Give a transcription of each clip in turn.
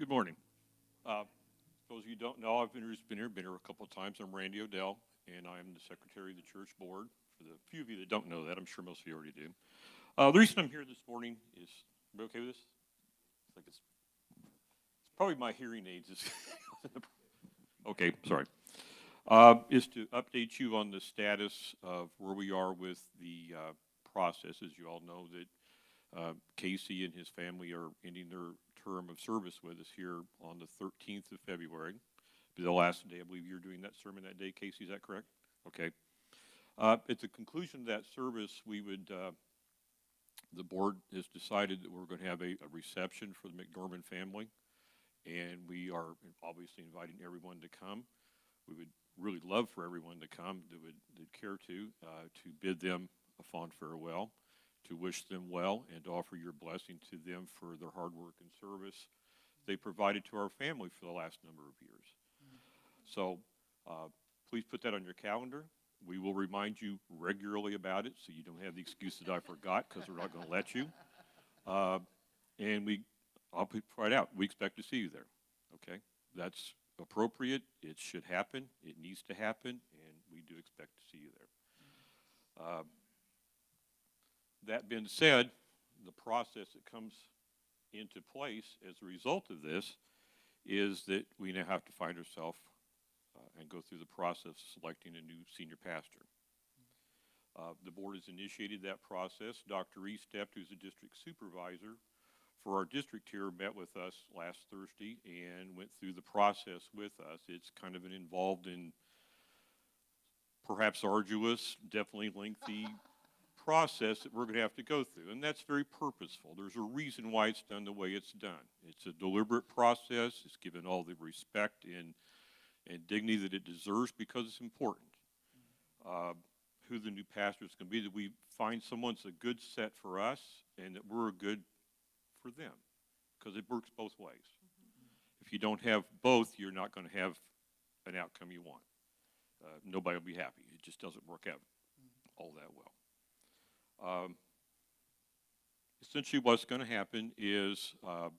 Good morning. For those of you who don't know, I've been here a couple of times. I'm Randy Odell, and I'm the secretary of the church board. For the few of you that don't know that, I'm sure most of you already do. The reason I'm here this morning is, are we okay with this? It's probably my hearing aids. Okay, sorry. Is to update you on the status of where we are with the process. As you all know, that Casey and his family are ending their term of service with us here on the 13th of February. It'll be the last day. I believe you're doing that sermon that day, Casey. Is that correct? Okay. At the conclusion of that service, the board has decided that we're going to have a reception for the McDormand family, and we are obviously inviting everyone to come. We would really love for everyone to come that would care to bid them a fond farewell, to wish them well, and to offer your blessing to them for their hard work and service they provided to our family for the last number of years. So please put that on your calendar. We will remind you regularly about it, so you don't have the excuse that I forgot, because we're not going to let you. And I'll put right out. We expect to see you there. Okay, that's appropriate. It should happen. It needs to happen, and we do expect to see you there. That being said, the process that comes into place as a result of this is that we now have to find ourselves and go through the process of selecting a new senior pastor. The board has initiated that process. Dr. Estep, who's the district supervisor for our district here, met with us last Thursday and went through the process with us. It's kind of an involved and perhaps arduous, definitely lengthy process that we're going to have to go through, and that's very purposeful. There's a reason why it's done the way it's done. It's a deliberate process. It's given all the respect and dignity that it deserves, because it's important. Who the new pastor is going to be, that we find someone's a good set for us and that we're a good for them, because it works both ways. If you don't have both, you're not going to have an outcome you want. Nobody will be happy. It just doesn't work out all that well. Essentially what's going to happen is over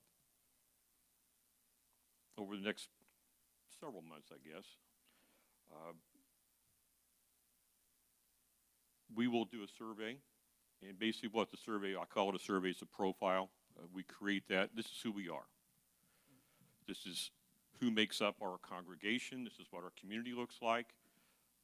the next several months, I guess, we will do a survey. And basically what the survey, I call it a survey, it's a profile. We create that. This is who we are. This is who makes up our congregation. This is what our community looks like.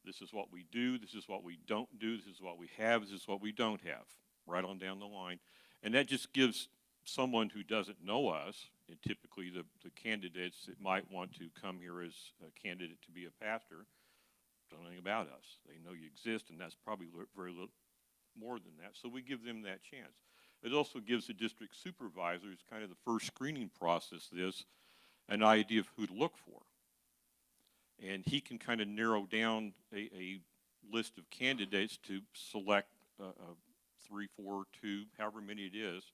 This is what we do. This is what we don't do. This is what we have. This is what we don't have, right on down the line. And that just gives someone who doesn't know us, and typically the candidates that might want to come here as a candidate to be a pastor, don't know anything about us. They know you exist, and that's probably very little more than that. So we give them that chance. It also gives the district supervisors, kind of the first screening process, an idea of who to look for. And he can kind of narrow down a list of candidates to select 3, 4, 2, however many it is,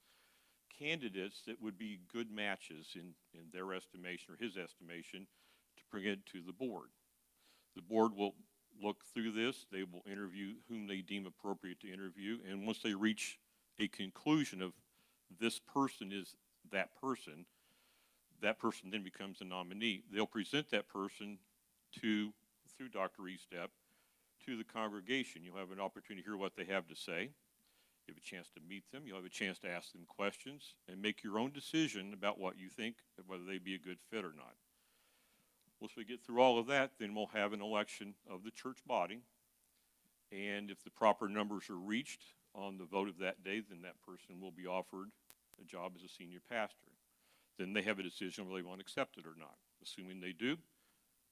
candidates that would be good matches in their estimation or his estimation to bring it to the board. The board will look through this. They will interview whom they deem appropriate to interview. And once they reach a conclusion of this person is that person then becomes a nominee. They'll present that person through Dr. Estep to the congregation. You'll have an opportunity to hear what they have to say. You have a chance to meet them. You'll have a chance to ask them questions and make your own decision about what you think, whether they be a good fit or not. Once we get through all of that, then we'll have an election of the church body. And if the proper numbers are reached on the vote of that day, then that person will be offered a job as a senior pastor. Then they have a decision whether they want to accept it or not. Assuming they do,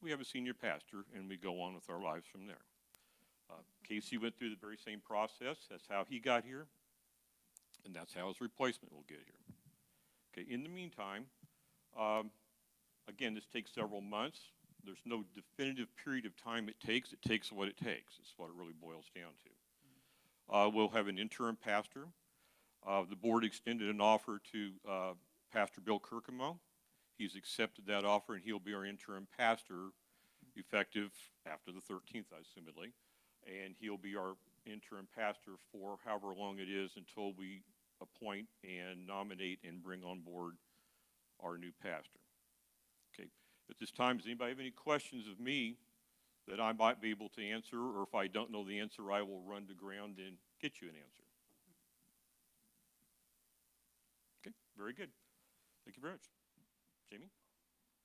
we have a senior pastor, and we go on with our lives from there. Casey went through the very same process. That's how he got here, and that's how his replacement will get here. Okay. In the meantime, again, this takes several months. There's no definitive period of time it takes. It takes what it takes. It's what it really boils down to. We'll have an interim pastor. The board extended an offer to Pastor Bill Kirkemo. He's accepted that offer, and he'll be our interim pastor effective after the 13th, assumedly. And he'll be our interim pastor for however long it is until we appoint and nominate and bring on board our new pastor. Okay. At this time, does anybody have any questions of me that I might be able to answer, or if I don't know the answer, I will run to ground and get you an answer? Okay, very good. Thank you very much. Jamie?